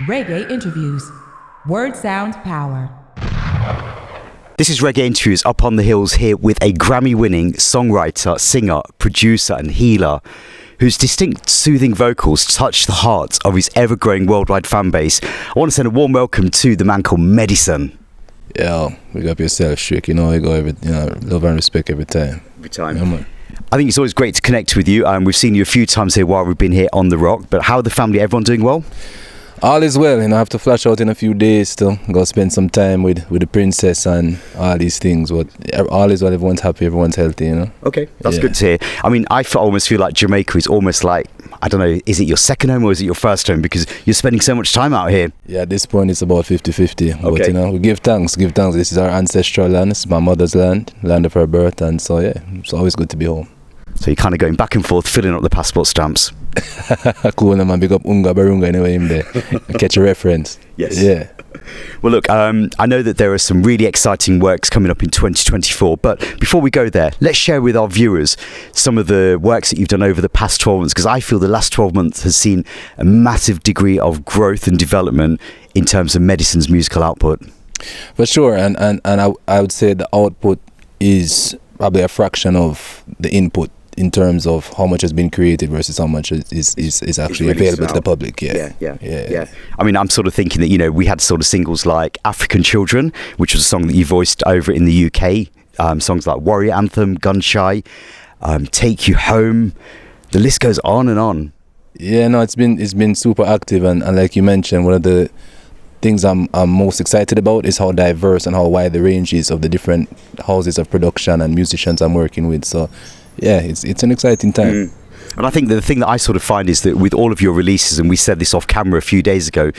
Reggae interviews. Word sound power. This is Reggae Interviews up on the hills here with a Grammy-winning songwriter, singer, producer and healer whose distinct soothing vocals touch the hearts of his ever-growing worldwide fan base. I want to send a warm welcome to the man called MediSun. Yeah, big up yourself, Strick. You know, I go love and respect every time. Every time. Yeah, man. I think it's always great to connect with you. We've seen you a few times here while we've been here on The Rock, but how are the family? Everyone doing well? All is well, I have to flash out in a few days to go spend some time with the princess and all these things, but all is well, everyone's happy, everyone's healthy, Okay, that's good to hear. I mean, almost feel like Jamaica is almost like, I don't know, is it your second home or is it your first home? Because you're spending so much time out here. Yeah, at this point it's about 50-50, okay. But we give thanks. This is our ancestral land, this is my mother's land of her birth, and so yeah, it's always good to be home. So you're kind of going back and forth, filling up the passport stamps. Cool, man. Big up Unga Barunga anyway in there. Catch a reference. Yes. Yeah. Well, look, I know that there are some really exciting works coming up in 2024, but before we go there, let's share with our viewers some of the works that you've done over the past 12 months, because I feel the last 12 months has seen a massive degree of growth and development in terms of MediSun's musical output. For sure, and I would say the output is probably a fraction of the input, in terms of how much has been created versus how much is actually available to the public. Yeah. I mean, I'm sort of thinking that, we had sort of singles like African Children, which was a song that you voiced over in the UK, songs like Warrior Anthem, Gun Shy, Take You Home, the list goes on and on. Yeah, no, it's been super active, and like you mentioned, one of the things I'm most excited about is how diverse and how wide the range is of the different houses of production and musicians I'm working with. So yeah, it's an exciting time. And I think that the thing that I sort of find is that with all of your releases, and we said this off camera a few days ago,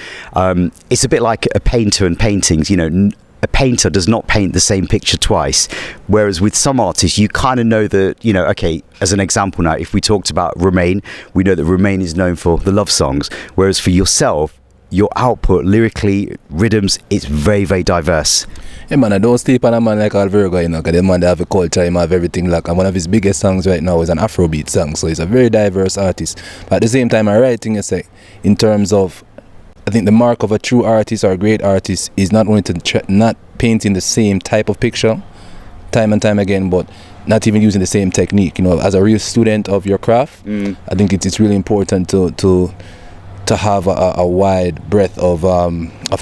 it's a bit like a painter and paintings. A painter does not paint the same picture twice, whereas with some artists you kind of know that, okay, as an example now, if we talked about Remain, we know that Remain is known for the love songs, whereas for yourself, your output lyrically, rhythms, it's very, very diverse. Yeah, man, I don't sleep on a man like Alvergo, because the man, they have a culture, he have everything. Like, and one of his biggest songs right now is an Afrobeat song, so he's a very diverse artist. But at the same time, I write things in terms of, I think the mark of a true artist or a great artist is not only to not painting the same type of picture time and time again, but not even using the same technique. As a real student of your craft, I think it's really important to have a wide breadth of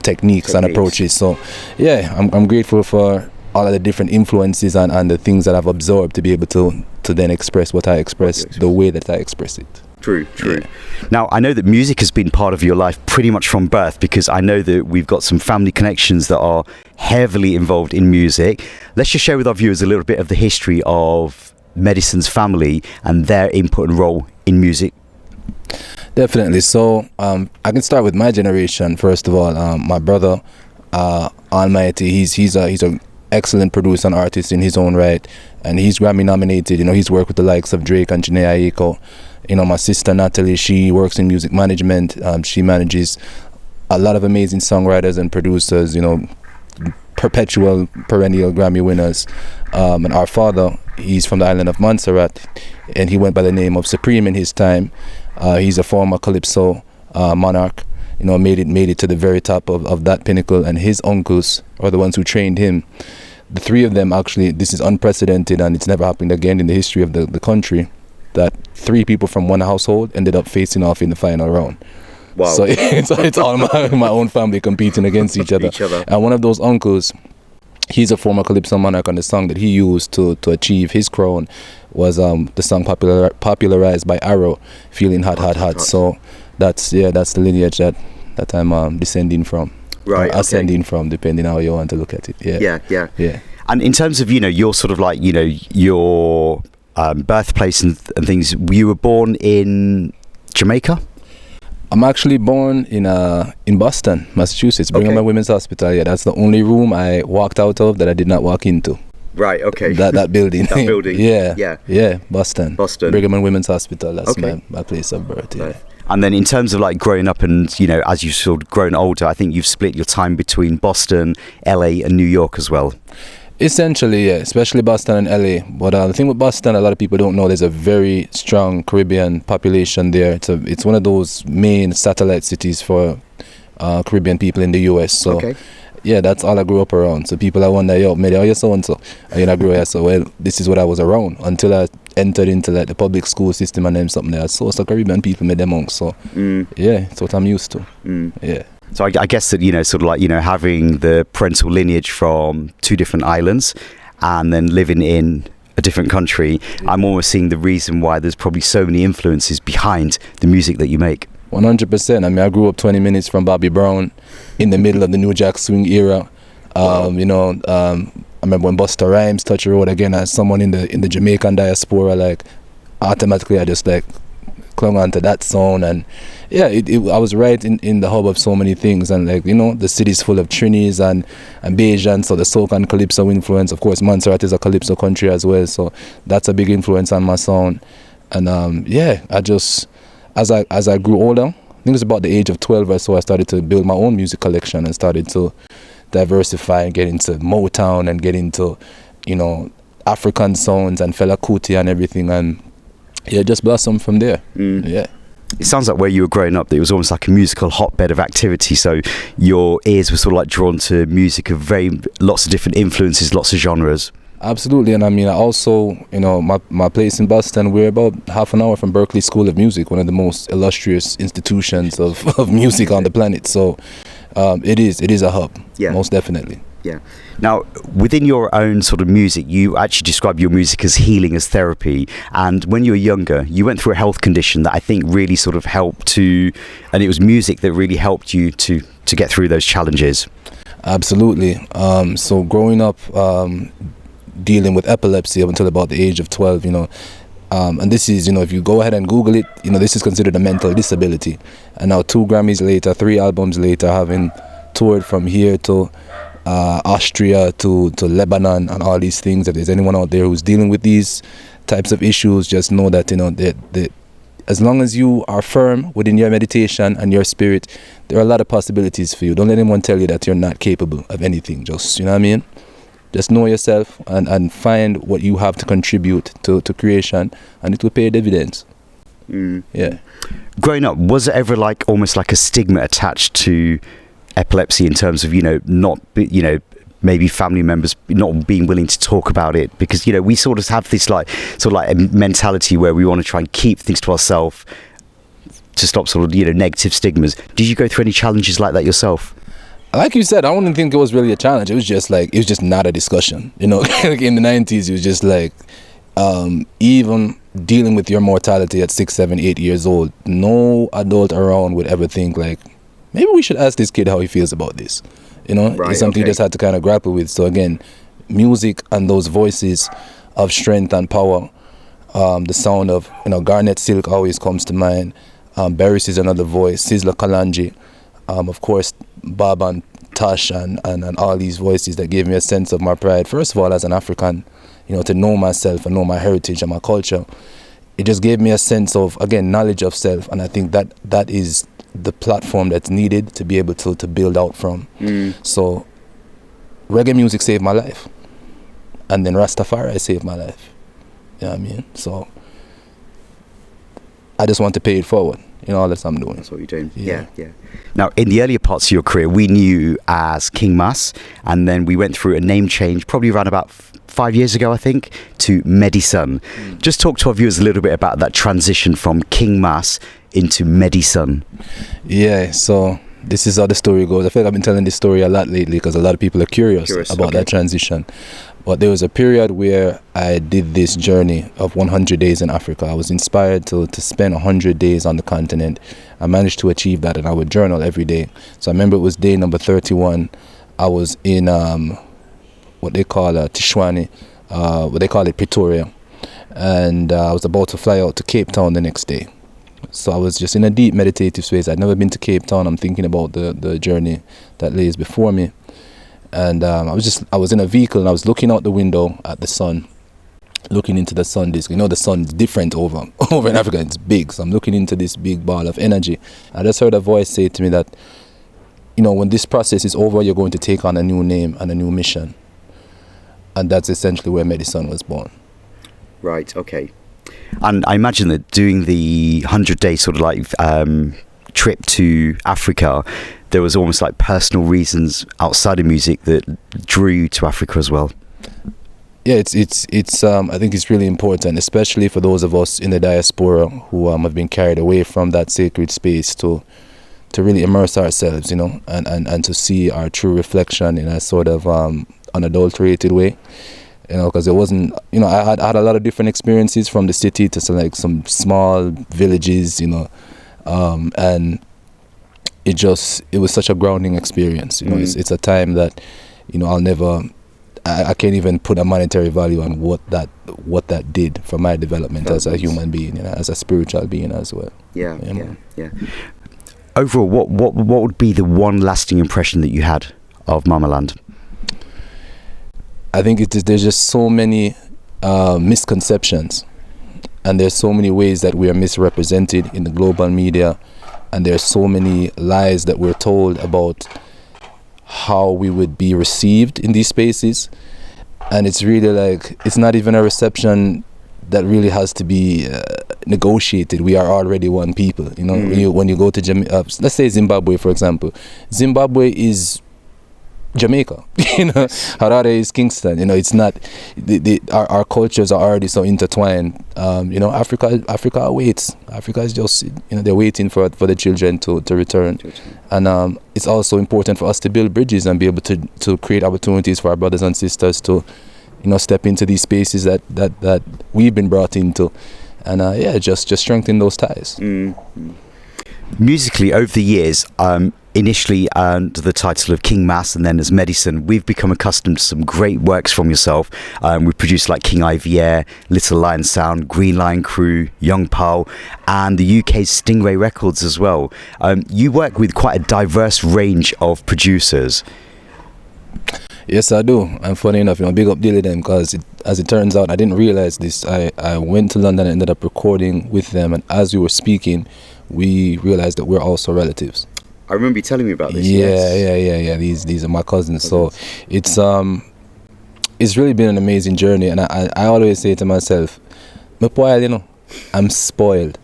techniques and approaches. So yeah, I'm grateful for all of the different influences and the things that I've absorbed to be able to then express what I express the way that I express it. True. Yeah. Now, I know that music has been part of your life pretty much from birth, because I know that we've got some family connections that are heavily involved in music. Let's just share with our viewers a little bit of the history of MediSun's family and their input and role in music. Definitely. So I can start with my generation. First of all, my brother, Almighty, he's an excellent producer and artist in his own right, and he's Grammy nominated. He's worked with the likes of Drake and Jhené Aiko. My sister Natalie, she works in music management. She manages a lot of amazing songwriters and producers. Perennial Grammy winners. And our father, he's from the island of Montserrat, and he went by the name of Supreme in his time. He's a former Calypso monarch, made it to the very top of that pinnacle, and his uncles are the ones who trained him. The three of them, actually, this is unprecedented, and it's never happened again in the history of the country, that three people from one household ended up facing off in the final round. Wow. So it's all my own family competing against each other. And one of those uncles, he's a former Calypso monarch, and the song that he used to achieve his crown was the song popularized by Arrow, Feeling Hot. So that's the lineage that I'm descending from. Right. Ascending from, depending how you want to look at it. Yeah. And in terms of, your sort of like, your birthplace and things, you were born in Jamaica? I'm actually born in Boston, Massachusetts, Brigham and Women's Hospital. Yeah, that's the only room I walked out of that I did not walk into. Right, okay. That building. That building. Yeah, Boston. Brigham and Women's Hospital. That's my place of birth. Yeah. And then in terms of like growing up and, as you've sort of grown older, I think you've split your time between Boston, LA and New York as well. Essentially, yeah, especially Boston and LA. But the thing with Boston, a lot of people don't know there's a very strong Caribbean population there. It's one of those main satellite cities for Caribbean people in the US. So yeah, that's all I grew up around. So people I wonder, yo, Medi, how you so and so? And I grew here, so well, this is what I was around until I entered into like the public school system and then something there. So Caribbean people made them monks. So yeah, it's what I'm used to. Yeah. So I guess that, sort of like, having the parental lineage from two different islands and then living in a different country, I'm almost seeing the reason why there's probably so many influences behind the music that you make. 100%. I mean, I grew up 20 minutes from Bobby Brown in the middle of the New Jack Swing era. I remember when Busta Rhymes touched the road again as someone in the Jamaican diaspora, like automatically I just like clung onto that sound. And yeah, I was right in the hub of so many things. And like, the city's full of Trinis and Bajans, so the soca and calypso influence. Of course, Montserrat is a calypso country as well, so that's a big influence on my sound. And I just, as I grew older, I think it was about the age of 12 or so, I started to build my own music collection and started to diversify and get into Motown and get into, African sounds and Fela Kuti and everything. And yeah, just blossomed from there. Yeah. It sounds like where you were growing up, that it was almost like a musical hotbed of activity. So your ears were sort of like drawn to music of lots of different influences, lots of genres. Absolutely. And I mean, I also, my place in Boston, we're about half an hour from Berklee School of Music, one of the most illustrious institutions of music on the planet. So it is a hub, most definitely. Yeah. Now, within your own sort of music, you actually describe your music as healing, as therapy. And when you were younger, you went through a health condition that I think really sort of helped and it was music that really helped you to get through those challenges. Absolutely. So growing up, dealing with epilepsy up until about the age of 12, and this is, if you go ahead and Google it, this is considered a mental disability. And now 2 Grammys later, 3 albums later, having toured from here to Austria to Lebanon and all these things, if there's anyone out there who's dealing with these types of issues, just know that, as long as you are firm within your meditation and your spirit, there are a lot of possibilities for you. Don't let anyone tell you that you're not capable of anything. Just, you know what I mean? Just know yourself and find what you have to contribute to creation, and it will pay dividends. Yeah. Growing up, was it ever like almost like a stigma attached to epilepsy in terms of, maybe family members not being willing to talk about it? Because, we sort of have this like a mentality where we want to try and keep things to ourselves to stop sort of, negative stigmas. Did you go through any challenges like that yourself? Like you said, I wouldn't think it was really a challenge. It was just not a discussion. Like in the 90s, it was just like, even dealing with your mortality at 6, 7, 8 years old, no adult around would ever think like, maybe we should ask this kid how he feels about this. Right, it's something you just had to kind of grapple with. So again, music and those voices of strength and power, the sound of, Garnet Silk always comes to mind. Beres is another voice, Sizzla Kalonji, of course, Bob and Tosh and all these voices that gave me a sense of my pride. First of all, as an African, to know myself and know my heritage and my culture, it just gave me a sense of, again, knowledge of self. And I think that is the platform that's needed to be able to build out from. So reggae music saved my life, and then Rastafari saved my life. You know what I mean? So I just want to pay it forward. All that I'm doing. That's what you're doing. Yeah. Now, in the earlier parts of your career, we knew you as King Mas, and then we went through a name change probably around about 5 years ago, I think, to MediSun. Just talk to our viewers a little bit about that transition from King Mas into MediSun. Yeah, so this is how the story goes. I feel like I've been telling this story a lot lately because a lot of people are curious about that transition. But there was a period where I did this journey of 100 days in Africa. I was inspired to spend 100 days on the continent. I managed to achieve that, and I would journal every day. So I remember it was day number 31. I was in what they call Tishwane, what they call it Pretoria. And I was about to fly out to Cape Town the next day. So I was just in a deep meditative space. I'd never been to Cape Town. I'm thinking about the journey that lays before me. And I was in a vehicle, and I was looking out the window at the sun, looking into the sun disk. The sun's different over in Africa. It's big. So I'm looking into this big ball of energy. I just heard a voice say to me that, when this process is over, you're going to take on a new name and a new mission. And that's essentially where MediSun was born. Right, okay. And I imagine that doing the 100-day sort of like trip to Africa, there was almost like personal reasons outside of music that drew you to Africa as well. Yeah, it's I think it's really important, especially for those of us in the diaspora who have been carried away from that sacred space to really immerse ourselves, you know, and to see our true reflection in a sort of unadulterated way, you know, because it wasn't, you know, I had a lot of different experiences from the city to like some small villages, you know, and it was such a grounding experience, you know. It's a time that, you know, I can't even put a monetary value on what that did for my development as a human being, you know, as a spiritual being as well. Yeah. Overall, what would be the one lasting impression that you had of Mamaland? I think there's just so many misconceptions, and there's so many ways that we are misrepresented in the global media, and there's so many lies that we're told about how we would be received in these spaces. And it's really like, it's not even a reception that really has to be negotiated. We are already one people, you know. When you go to let's say Zimbabwe, for example. Zimbabwe is Jamaica, you know. Harare is Kingston, you know. It's not our cultures are already so intertwined. You know, Africa waits. Africa is just, you know, they're waiting for the children to return. And it's also important for us to build bridges and be able to create opportunities for our brothers and sisters to, you know, step into these spaces that we've been brought into, and just strengthen those ties. Musically, over the years, initially under the title of King Mass and then as MediSun, we've become accustomed to some great works from yourself. We've produced like King Ivier, Little Lion Sound, Green Lion Crew, Young Pal, and the UK's Stingray Records as well. You work with quite a diverse range of producers. Yes, I do. And funny enough, you know, big up Daye them, because as it turns out, I didn't realize this. I went to London and ended up recording with them, and as we were speaking, we realized that we're also relatives. I remember you telling me about this. Yeah. These are my cousins. So it's really been an amazing journey, and I always say to myself, you know, I'm spoiled.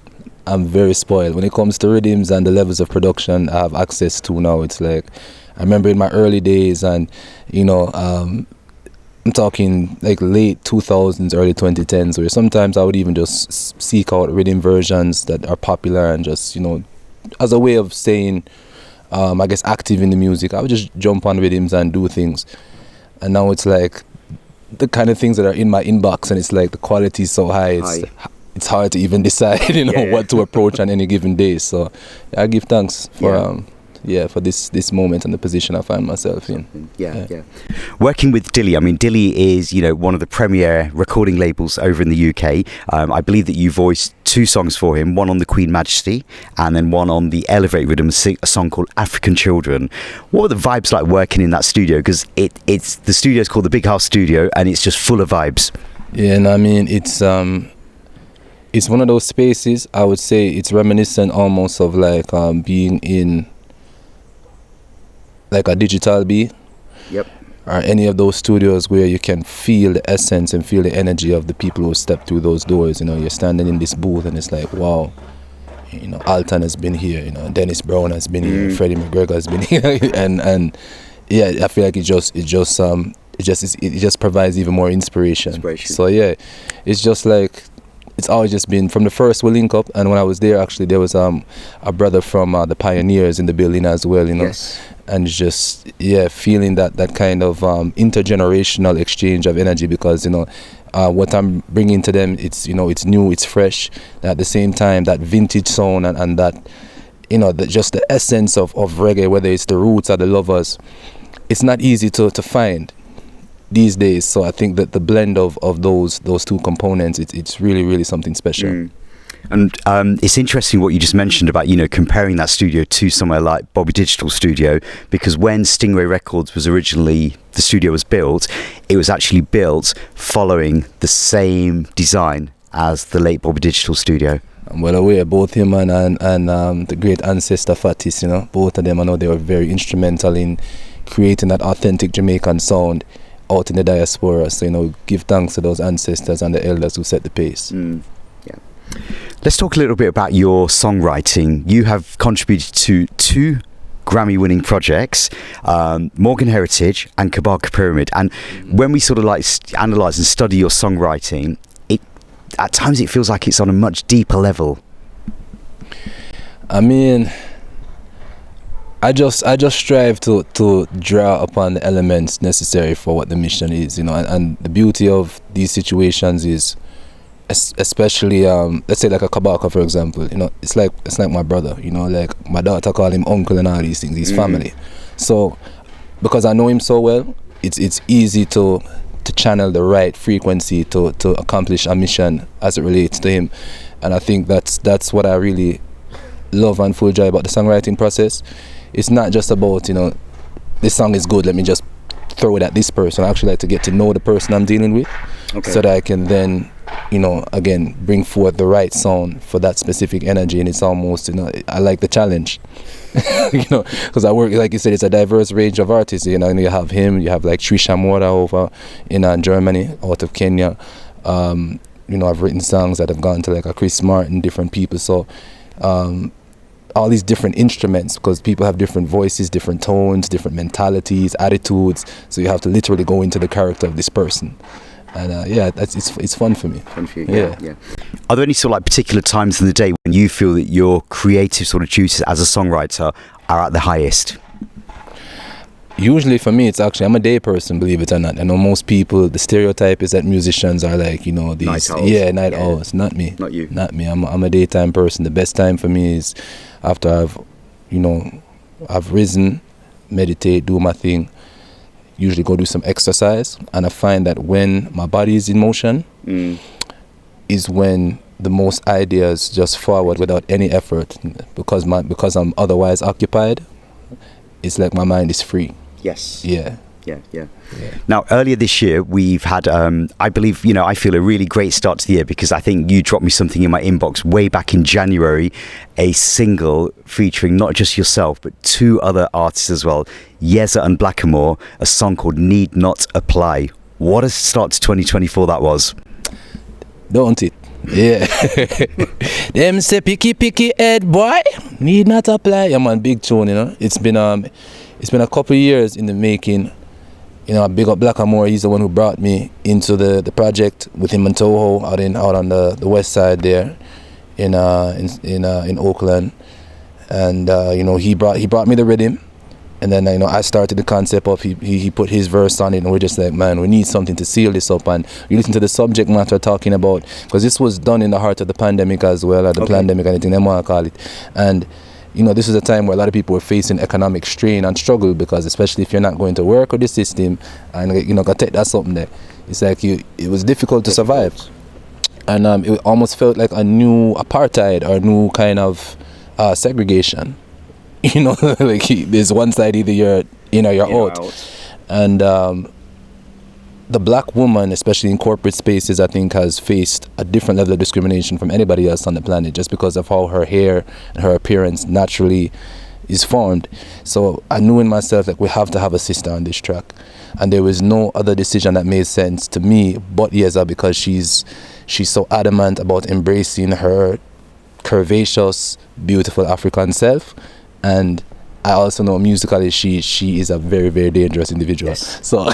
I'm very spoiled when it comes to rhythms and the levels of production I have access to now. It's like, I remember in my early days, and you know, I'm talking like late 2000s, early 2010s, where sometimes I would even just seek out rhythm versions that are popular and just, you know, as a way of saying, I guess, active in the music. I would just jump on rhythms and do things. And now it's like the kind of things that are in my inbox, and it's like the quality is so high. It's hard to even decide, you know, what to approach on any given day. So I give thanks for for this moment and the position I find myself in. Yeah. Working with Daye, I mean, Daye is, you know, one of the premier recording labels over in the UK. I believe that you voiced 2 songs for him, one on the Queen Majesty and then one on the Elevate Rhythm, a song called African Children. What were the vibes like working in that studio? Because it's the studio is called the Big House Studio, and it's just full of vibes. Yeah, and I mean, it's one of those spaces, I would say it's reminiscent almost of like being in like a Digital B. Yep. Or any of those studios where you can feel the essence and feel the energy of the people who step through those doors. You know, you're standing in this booth and it's like, wow, you know, Alton has been here, you know, Dennis Brown has been here, Freddie McGregor has been here, and yeah, I feel like it just provides even more inspiration. So yeah, it's just like, it's always just been, from the first we link up, and when I was there, actually, there was a brother from the Pioneers in the building as well, you know. Yes. And just, feeling that kind of intergenerational exchange of energy, because, you know, what I'm bringing to them, it's, you know, it's new, it's fresh, and at the same time, that vintage sound and that, you know, just the essence of reggae, whether it's the roots or the lovers, it's not easy to find these days. So I think that the blend of those 2 components, it's really, really something special. And it's interesting what you just mentioned about, you know, comparing that studio to somewhere like Bobby Digital Studio, because when Stingray Records was originally, the studio was built, it was actually built following the same design as the late Bobby Digital Studio. I'm well aware, both him and the great ancestor Fatis, you know, both of them, I know they were very instrumental in creating that authentic Jamaican sound out in the diaspora. So, you know, give thanks to those ancestors and the elders who set the pace. Let's talk a little bit about your songwriting. You have contributed to 2 Grammy-winning projects, Morgan Heritage and Kabaka Pyramid. And when we sort of like analyse and study your songwriting, at times it feels like it's on a much deeper level. I mean, I just strive to draw upon the elements necessary for what the mission is, and the beauty of these situations is, especially let's say like a Kabaka, for example, it's like my brother, like my daughter call him uncle and all these things, he's family. So because I know him so well, it's easy to channel the right frequency to accomplish a mission as it relates to him. And I think that's what I really love and full joy about the songwriting process. It's not just about, this song is good, let me just throw it at this person. I actually like to get to know the person I'm dealing with, so that I can then, again, bring forth the right sound for that specific energy. And it's almost, I like the challenge, because I work, like you said, it's a diverse range of artists. You have him, you have like Trisha Mora over in Germany, out of Kenya. I've written songs that have gone to like a Chris Martin, different people. So all these different instruments, because people have different voices, different tones, different mentalities, attitudes. So you have to literally go into the character of this person. And it's fun for me. Fun for you, yeah. Are there any sort of like particular times in the day when you feel that your creative sort of juices as a songwriter are at the highest? Usually for me, it's actually, I'm a day person, believe it or not. I know most people, the stereotype is that musicians are like, these night owls. Night owls. Not me. Not you. Not me. I'm a daytime person. The best time for me is after I've risen, meditate, do my thing, usually go do some exercise. And I find that when my body is in motion is when the most ideas just forward without any effort, because I'm otherwise occupied. It's like my mind is free. Yes. Yeah. Now, earlier this year, we've had, I believe, I feel a really great start to the year, because I think you dropped me something in my inbox way back in January, a single featuring not just yourself, but two other artists as well, Yeza and Blackamoor, a song called Need Not Apply. What a start to 2024 that was. Don't it? Yeah. Them say picky head boy, need not apply. Yeah man, big tune, It's been a couple of years in the making. Big up Blackamoor, he's the one who brought me into the project with him and Toho out on the west side there in Oakland. And he brought me the riddim. And then I started the concept of he put his verse on it, and we're just like, man, we need something to seal this up. And you listen to the subject matter talking about, because this was done in the heart of the pandemic as well, or the pandemic, anything they want to call it. And this is a time where a lot of people were facing economic strain and struggle, because especially if you're not going to work with the system, and got take that something there, it's like it was difficult to survive. And it almost felt like a new apartheid or a new kind of segregation. Like there's one side, either you're in or you're out. And the black woman, especially in corporate spaces, I think has faced a different level of discrimination from anybody else on the planet, just because of how her hair and her appearance naturally is formed. So I knew in myself that we have to have a sister on this track, and there was no other decision that made sense to me but Yeza, because she's so adamant about embracing her curvaceous, beautiful African self. And I also know musically she is a very, very dangerous individual. Yes. So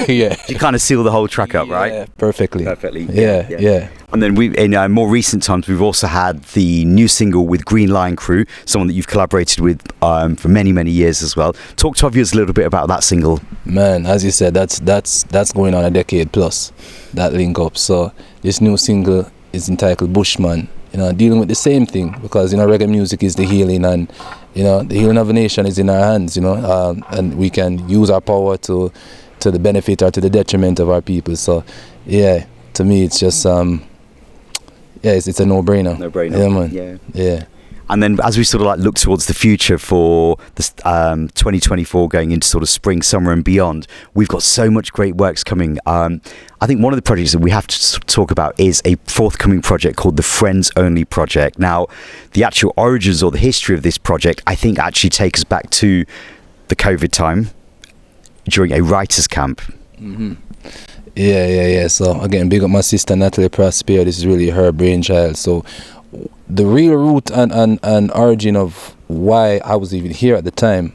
yeah, you kind of seal the whole track up, right? Perfectly. Yeah. And then in more recent times, we've also had the new single with Green Lion Crew, someone that you've collaborated with for many, many years as well. Talk to our viewers a little bit about that single. Man, as you said, that's going on a decade plus, that link up. So this new single is entitled Bushman. Dealing with the same thing, because reggae music is the healing, and the healing of a nation is in our hands, and we can use our power to the benefit or to the detriment of our people. So yeah, to me it's just it's a no-brainer. Yeah, man. Yeah. And then as we sort of like look towards the future for this 2024, going into sort of spring, summer and beyond, we've got so much great works coming. I think one of the projects that we have to talk about is a forthcoming project called the Friends Only Project. Now, the actual origins or the history of this project, I think actually take us back to the COVID time during a writer's camp. Mm-hmm. Yeah. So again, big up my sister Natalie Prosper. This is really her brainchild. So the real root and origin of why I was even here at the time.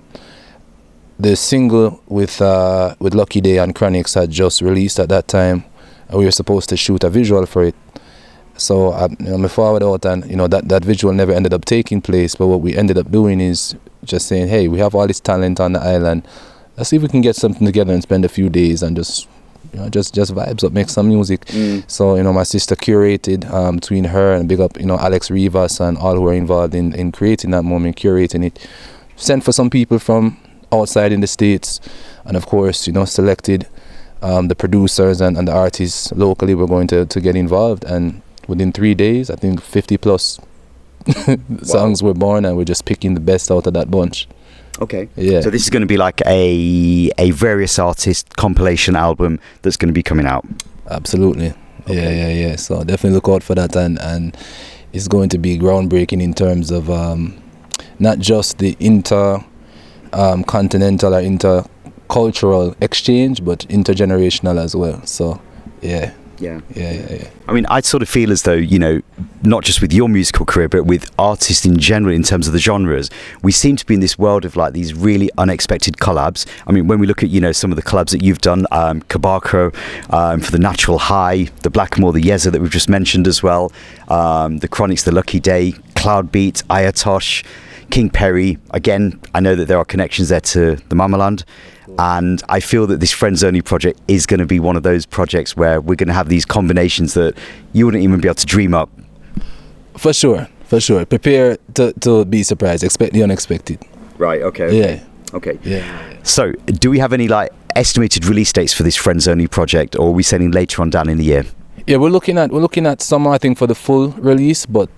The single with Lucky Daye and Chronixx had just released at that time, and we were supposed to shoot a visual for it. So I forward out, and that visual never ended up taking place. But what we ended up doing is just saying, hey, we have all this talent on the island. Let's see if we can get something together and spend a few days and just vibes up, make some music. So my sister curated between her and big up Alex Rivas and all who are involved in creating that moment, curating it. Sent for some people from outside in the States, and of course selected the producers and the artists locally were going to get involved, and within 3 days I think 50 plus songs were born, and we're just picking the best out of that bunch. Okay. Yeah. So this is going to be like a various artist compilation album that's going to be coming out. Absolutely. Okay. Yeah. So definitely look out for that, and it's going to be groundbreaking in terms of not just the continental or intercultural exchange, but intergenerational as well. So yeah. I mean, I sort of feel as though, not just with your musical career, but with artists in general in terms of the genres, we seem to be in this world of like these really unexpected collabs. I mean, when we look at, some of the collabs that you've done, Kabaka for the Natural High, the Blackamore, the Yeza that we've just mentioned as well, the Chronixx, the Lucky Daye, Cloudbeat, Ayatosh, King Perry. Again, I know that there are connections there to the Mamaland. And I feel that this Friends Only project is going to be one of those projects where we're going to have these combinations that you wouldn't even be able to dream up. For sure. Prepare to be surprised. Expect the unexpected. Right, okay. Yeah. Okay. Yeah. So, do we have any estimated release dates for this Friends Only project, or are we sending later on down in the year? Yeah, we're looking at summer, I think, for the full release, but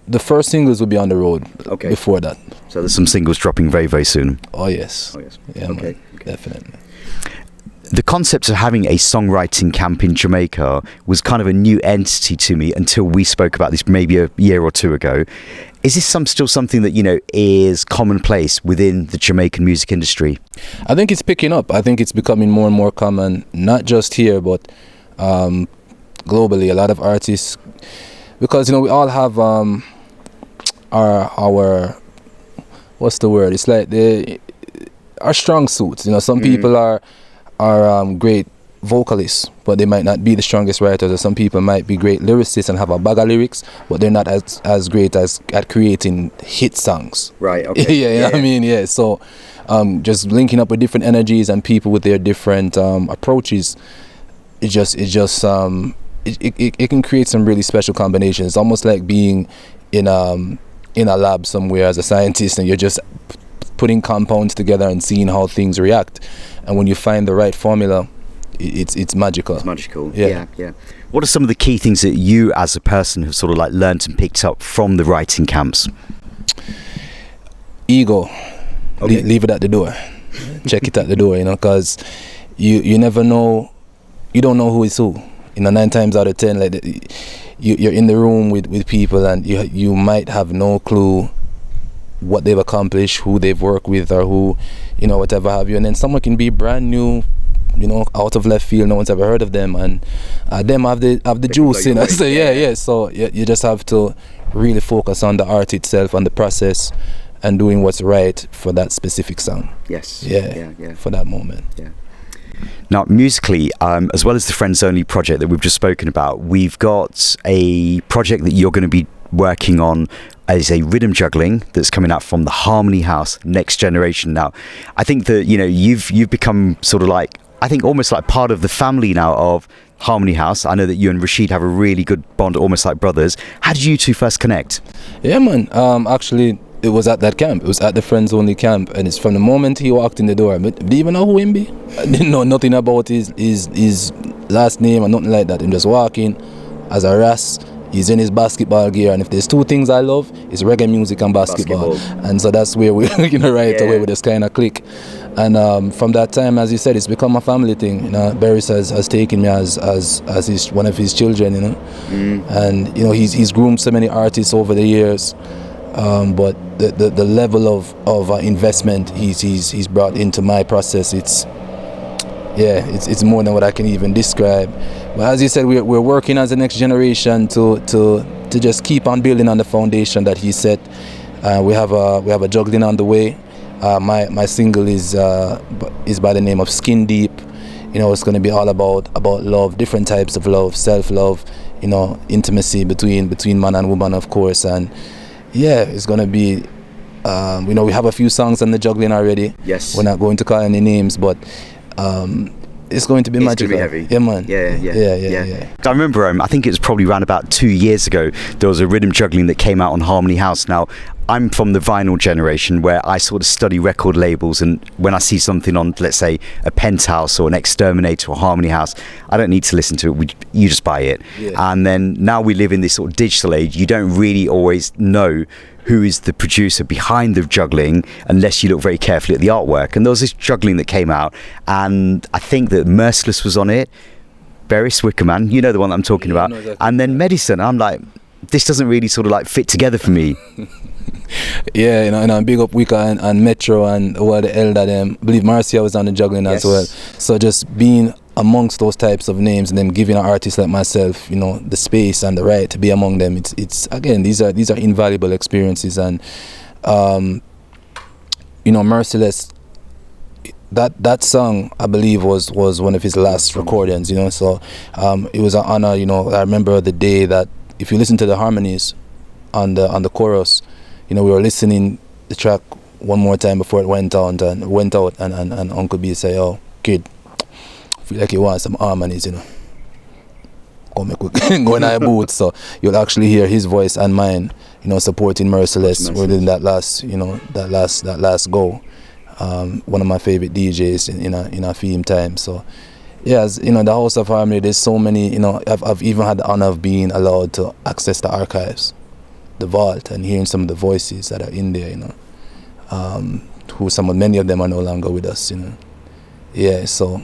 the first singles will be on the road before that. So there's some singles dropping very, very soon. Oh yes. Yeah, okay. Man, definitely. The concept of having a songwriting camp in Jamaica was kind of a new entity to me until we spoke about this maybe a year or two ago. Is this still something that, is commonplace within the Jamaican music industry? I think it's picking up. I think it's becoming more and more common, not just here, but globally. A lot of artists, because, we all have our what's the word? It's like our strong suits. Some people are great vocalists, but they might not be the strongest writers. Or some people might be great lyricists and have a bag of lyrics, but they're not as great at creating hit songs. Right. Okay. I mean, yeah. So, just linking up with different energies and people with their different approaches, it can create some really special combinations. It's almost like being in a lab somewhere as a scientist, and you're just putting compounds together and seeing how things react. And when you find the right formula, it's magical. It's magical. Yeah. What are some of the key things that you as a person have sort of learnt and picked up from the writing camps? Ego. Okay. Leave it at the door. Check it at the door, because you never know. You don't know who is who. 9 times out of 10, you're in the room with people, and you might have no clue what they've accomplished, who they've worked with, or who, whatever have you. And then someone can be brand new, out of left field, no one's ever heard of them, and them have the juice, So So you just have to really focus on the art itself, on the process, and doing what's right for that specific song. Yes. Yeah. For that moment. Yeah. Now, musically, as well as the Friends Only project that we've just spoken about, we've got a project that you're going to be working on as a rhythm juggling that's coming out from the Harmony House Next Generation. Now, I think that, you've become sort of almost like part of the family now of Harmony House. I know that you and Rashid have a really good bond, almost like brothers. How did you two first connect? Yeah, man. Actually, it was at that camp. It was at the Friends Only camp, and it's from the moment he walked in the door. But did you even know who him be? I didn't know nothing about his last name or nothing like that. Him just walking as a Ras. He's in his basketball gear, and if there's 2 things I love, it's reggae music and basketball. And so that's where we away with this kind of click. And from that time, as you said, it's become a family thing. Beres has taken me as one of his children. And he's groomed so many artists over the years. But the level of investment he's brought into my process, it's more than what I can even describe. But as you said, we're working as the next generation to just keep on building on the foundation that he set. We have a juggling on the way. My single is by the name of Skin Deep. You know, it's going to be all about love, different types of love, self-love, you know, intimacy between man and woman, of course. And yeah, it's going to be, you know, we have a few songs on the juggling already. Yes. We're not going to call any names, but it's going to be magical. It's going to be heavy. Yeah, man. Yeah. I remember, I think it was probably around about 2 years ago, there was a rhythm juggling that came out on Harmony House. Now, I'm from the vinyl generation where I sort of study record labels, and when I see something on, let's say, a Penthouse or an Exterminator or Harmony House, I don't need to listen to it, you just buy it. Yeah. And then now we live in this sort of digital age, you don't really always know who is the producer behind the juggling unless you look very carefully at the artwork. And there was this juggling that came out, and I think that Merciless was on it, Beres Hammond, you know the one that I'm talking about, exactly. And then MediSun. I'm like, this doesn't really sort of like fit together for me. Yeah, you know, and big up Wicca and Metro and all the elder them. I believe Marcia was on the juggling as well. So just being amongst those types of names and then giving an artist like myself, you know, the space and the right to be among them. It's again, these are invaluable experiences. And you know, Merciless, that song I believe was one of his last recordings, you know. So it was an honor, you know. I remember the day that, if you listen to the harmonies on the chorus, you know, we were listening the track one more time before it went out, and Uncle B said, "Oh, kid, feel like you want some harmonies, you know. Go in our booth." So you'll actually hear his voice and mine, you know, supporting Merciless within that last go. One of my favorite DJs in our theme time. So yeah, you know, the House of Harmony, there's so many, you know, I've even had the honor of being allowed to access the archives, the vault, and hearing some of the voices that are in there, you know, many of them are no longer with us, you know. Yeah, so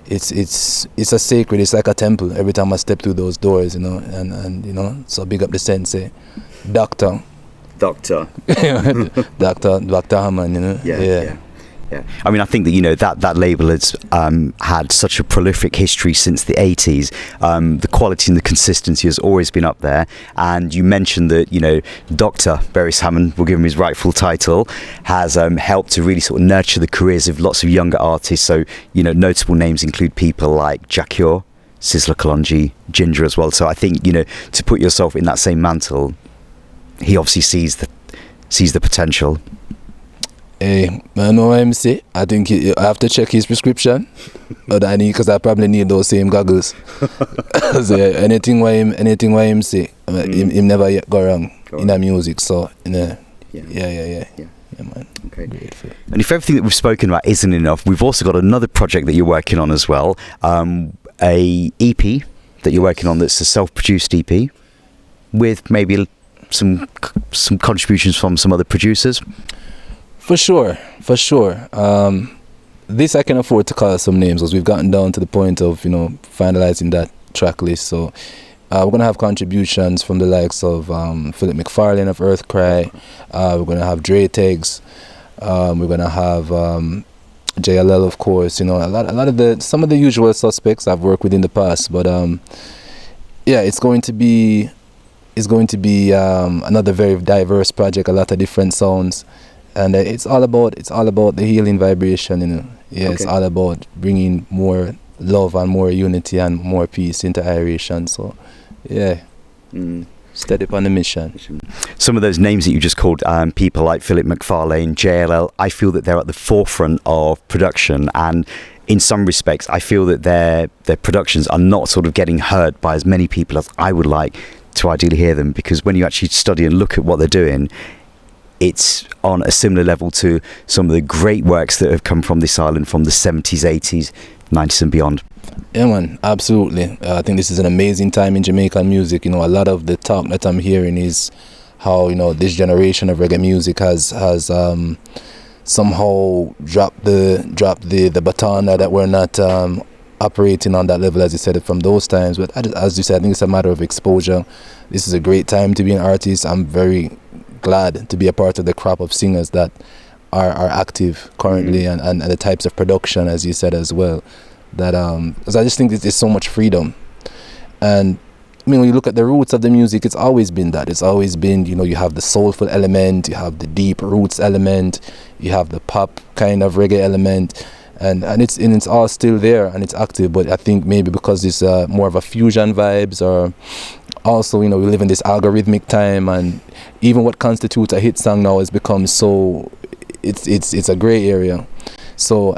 it's a sacred, it's like a temple every time I step through those doors, you know, and you know, so big up the sensei, Dr. Hammond, you know. Yeah. I mean, I think that, you know, that label has had such a prolific history since the 80s. The quality and the consistency has always been up there. And you mentioned that, you know, Dr. Beres Hammond, we'll give him his rightful title, has helped to really sort of nurture the careers of lots of younger artists. So, you know, notable names include people like Jacure, Sizzla Kalonji, Ginger as well. So I think, you know, to put yourself in that same mantle, he obviously sees the potential. Hey, I know what I'm saying. I think I have to check his prescription, because I probably need those same goggles. So anything what him say, him never yet go wrong in the music. So yeah, man. Okay. Grateful. And if everything that we've spoken about isn't enough, we've also got another project that you're working on as well, a EP that you're working on that's a self-produced EP with maybe some contributions from some other producers. For sure. This I can afford to call some names because we've gotten down to the point of, you know, finalizing that track list. So we're going to have contributions from the likes of Philip McFarlane of Earthcry. We're going to have Dre Tegs. We're going to have JLL, of course. You know, a lot of some of the usual suspects I've worked with in the past. But yeah, it's going to be another very diverse project. A lot of different sounds. And it's all about the healing vibration, you know. Yeah, okay. It's all about bringing more love and more unity and more peace into Iration. So, yeah, steady up on the mission. Some of those names that you just called, people like Philip McFarlane, JLL, I feel that they're at the forefront of production, and in some respects, I feel that their productions are not sort of getting heard by as many people as I would like to ideally hear them, because when you actually study and look at what they're doing, it's on a similar level to some of the great works that have come from this island from the 70s, 80s, 90s and beyond. Yeah, man, absolutely. I think this is an amazing time in Jamaican music. You know, a lot of the talk that I'm hearing is how, you know, this generation of reggae music has somehow dropped the baton that we're not operating on that level, as you said, from those times. But as you said, I think it's a matter of exposure. This is a great time to be an artist. I'm very glad to be a part of the crop of singers that are active currently, and the types of production, as you said as well, that because I just think there's so much freedom, and I mean, when you look at the roots of the music, it's always been that. It's always been, you know, you have the soulful element, you have the deep roots element, you have the pop kind of reggae element, and it's all still there and it's active. But I think maybe because it's more of a fusion vibes, or also, you know, we live in this algorithmic time, and even what constitutes a hit song now has become so, it's a gray area. So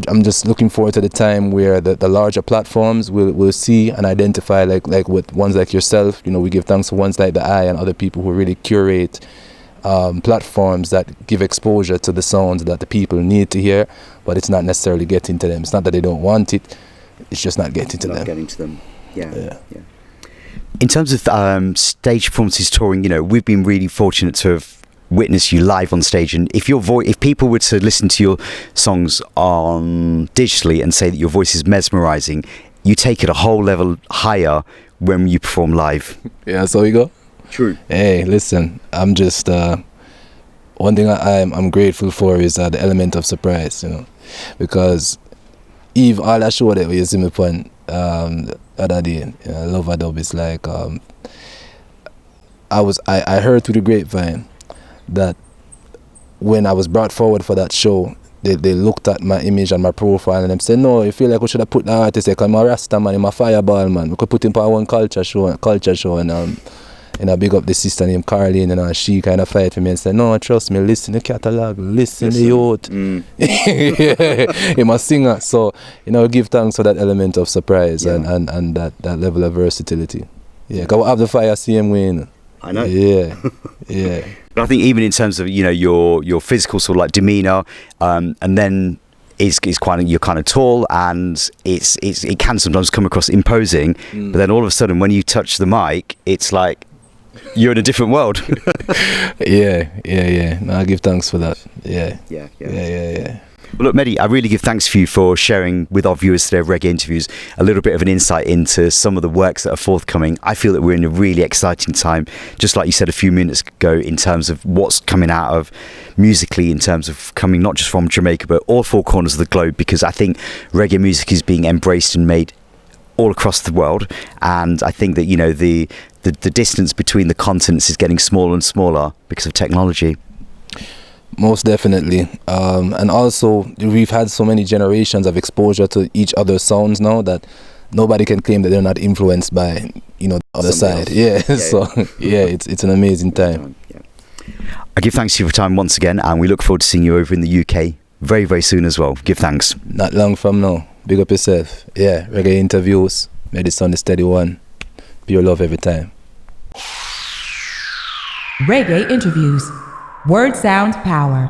I'm just looking forward to the time where the larger platforms will see and identify, like with ones like yourself. You know, we give thanks to ones like Daye and other people who really curate platforms that give exposure to the sounds that the people need to hear, but it's not necessarily getting to them. It's not that they don't want it, it's just not getting to them. Getting to them. Yeah. In terms of stage performances, touring, you know, we've been really fortunate to have witness you live on stage, and if people were to listen to your songs on digitally and say that your voice is mesmerizing, you take it a whole level higher when you perform live. Yeah, so we go. True. Hey, listen, I'm just one thing I'm grateful for is the element of surprise, you know, because Eve, all that show that we see me upon the other day, you know, Love a Dub, is like I heard through the grapevine that when I was brought forward for that show, they looked at my image and my profile and them said, no, you feel like we should have put the artist there, because I'm a Rasta man, I'm a fireball man. We could put him for one culture show, and I big up the sister named Carlene, and she kind of fight for me and said, no, trust me, listen the catalog, listen the youth. Yeah, I'm a singer. So, you know, give thanks for that element of surprise and that level of versatility. Yeah, because we have the fire same way, you know. I know. Yeah. But I think even in terms of, you know, your physical sort of like demeanor, and then you're kind of tall, and it can sometimes come across imposing, but then all of a sudden when you touch the mic, it's like you're in a different world. Yeah. No, I give thanks for that. Yeah. Well, look, Medi, I really give thanks for you for sharing with our viewers today of Reggae Interviews a little bit of an insight into some of the works that are forthcoming. I feel that we're in a really exciting time, just like you said a few minutes ago, in terms of what's coming out of musically, in terms of coming not just from Jamaica, but all four corners of the globe, because I think reggae music is being embraced and made all across the world. And I think that, you know, the distance between the continents is getting smaller and smaller because of technology. Most definitely. And also, we've had so many generations of exposure to each other's sounds now that nobody can claim that they're not influenced by, you know, the other side. Yeah. So, it's an amazing time. I give thanks to you for your time once again, and we look forward to seeing you over in the UK very, very soon as well. Give thanks. Not long from now. Big up yourself. Yeah, Reggae Interviews, MediSun, the steady one. Pure love every time. Reggae Interviews. Word, sound, power.